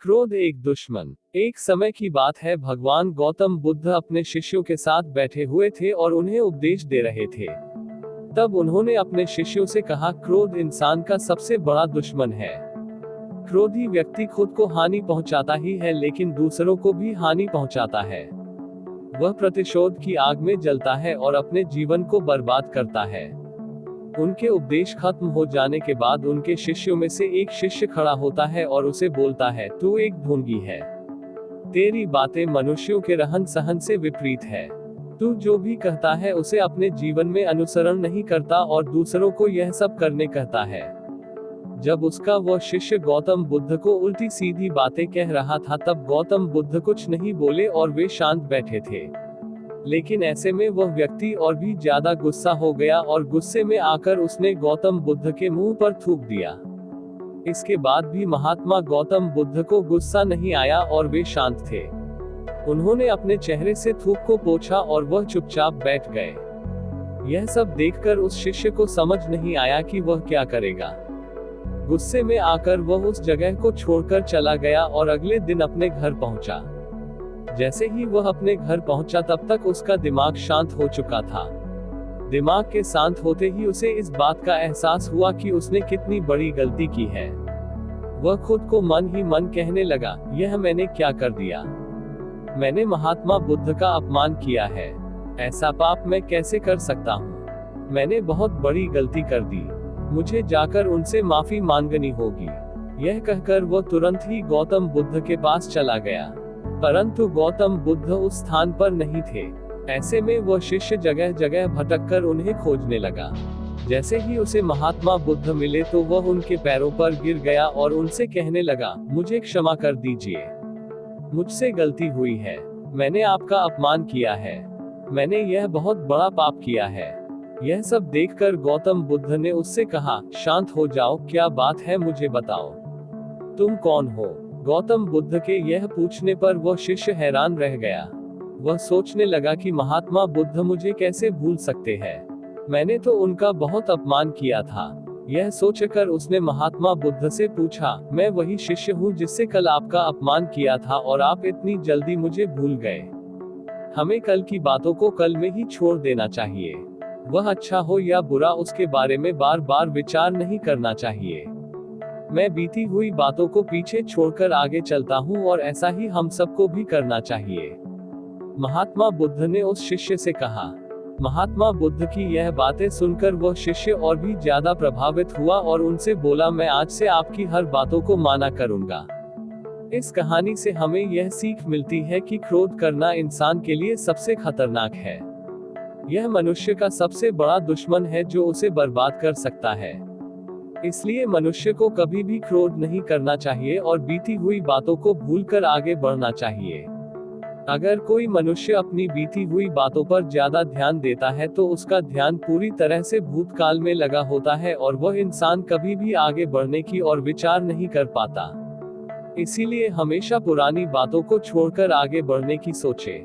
क्रोध एक दुश्मन। एक समय की बात है, भगवान गौतम बुद्ध अपने शिष्यों के साथ बैठे हुए थे और उन्हें उपदेश दे रहे थे। तब उन्होंने अपने शिष्यों से कहा, क्रोध इंसान का सबसे बड़ा दुश्मन है। क्रोधी व्यक्ति खुद को हानि पहुंचाता ही है, लेकिन दूसरों को भी हानि पहुंचाता है। वह प्रतिशोध की आग में जलता है और अपने जीवन को बर्बाद करता है। उनके उपदेश खत्म हो जाने के बाद उनके शिष्यों में से एक शिष्य खड़ा होता है और उसे बोलता है, तू एक ढोंगी है। तेरी बातें मनुष्यों के रहन सहन से विपरीत है। तू जो भी कहता है उसे अपने जीवन में अनुसरण नहीं करता और दूसरों को यह सब करने कहता है। जब उसका वह शिष्य गौतम बुद्ध को उल्टी सीधी बातें कह रहा था, तब गौतम बुद्ध कुछ नहीं बोले और वे शांत बैठे थे। लेकिन ऐसे में वह व्यक्ति और भी ज्यादा गुस्सा हो गया और गुस्से में आकर उसने गौतम बुद्ध के मुंह पर थूक दिया। इसके बाद भी महात्मा गौतम बुद्ध को गुस्सा नहीं आया और वे शांत थे। उन्होंने अपने चेहरे से थूक को पोंछा और वह चुपचाप बैठ गए। यह सब देखकर उस शिष्य को समझ नहीं आया कि वह क्या करेगा। गुस्से में आकर वह उस जगह को छोड़कर चला गया और अगले दिन अपने घर पहुंचा। जैसे ही वह अपने घर पहुंचा, तब तक उसका दिमाग शांत हो चुका था। दिमाग के शांत होते ही उसे इस बात का एहसास हुआ कि उसने कितनी बड़ी गलती की है। वह खुद को मन ही मन कहने लगा, यह मैंने क्या कर दिया। मैंने महात्मा बुद्ध का अपमान किया है। ऐसा पाप मैं कैसे कर सकता हूँ। मैंने बहुत बड़ी गलती कर दी। मुझे जाकर उनसे माफी मांगनी होगी। यह कहकर वह तुरंत ही गौतम बुद्ध के पास चला गया। परंतु गौतम बुद्ध उस स्थान पर नहीं थे। ऐसे में वह शिष्य जगह जगह भटककर उन्हें खोजने लगा। जैसे ही उसे महात्मा बुद्ध मिले तो वह उनके पैरों पर गिर गया और उनसे कहने लगा, मुझे क्षमा कर दीजिए। मुझसे गलती हुई है। मैंने आपका अपमान किया है। मैंने यह बहुत बड़ा पाप किया है। यह सब देखकर गौतम बुद्ध ने उससे कहा, शांत हो जाओ, क्या बात है मुझे बताओ। तुम कौन हो। गौतम बुद्ध के यह पूछने पर वह शिष्य हैरान रह गया। वह सोचने लगा कि महात्मा बुद्ध मुझे कैसे भूल सकते हैं। मैंने तो उनका बहुत अपमान किया था। यह सोचकर उसने महात्मा बुद्ध से पूछा, मैं वही शिष्य हूँ जिससे कल आपका अपमान किया था और आप इतनी जल्दी मुझे भूल गए। हमें कल की बातों को कल में ही छोड़ देना चाहिए। वह अच्छा हो या बुरा, उसके बारे में बार बार विचार नहीं करना चाहिए। मैं बीती हुई बातों को पीछे छोड़कर आगे चलता हूँ और ऐसा ही हम सबको भी करना चाहिए। महात्मा बुद्ध ने उस शिष्य से कहा। महात्मा बुद्ध की यह बातें सुनकर वह शिष्य और भी ज्यादा प्रभावित हुआ और उनसे बोला, मैं आज से आपकी हर बातों को माना करूंगा। इस कहानी से हमें यह सीख मिलती है कि क्रोध करना इंसान के लिए सबसे खतरनाक है। यह मनुष्य का सबसे बड़ा दुश्मन है जो उसे बर्बाद कर सकता है। इसलिए मनुष्य को कभी भी क्रोध नहीं करना चाहिए और बीती हुई बातों को भूलकर आगे बढ़ना चाहिए। अगर कोई मनुष्य अपनी बीती हुई बातों पर ज्यादा ध्यान देता है तो उसका ध्यान पूरी तरह से भूतकाल में लगा होता है और वह इंसान कभी भी आगे बढ़ने की और विचार नहीं कर पाता। इसीलिए हमेशा पुरानी बातों को छोड़कर आगे बढ़ने की सोचे।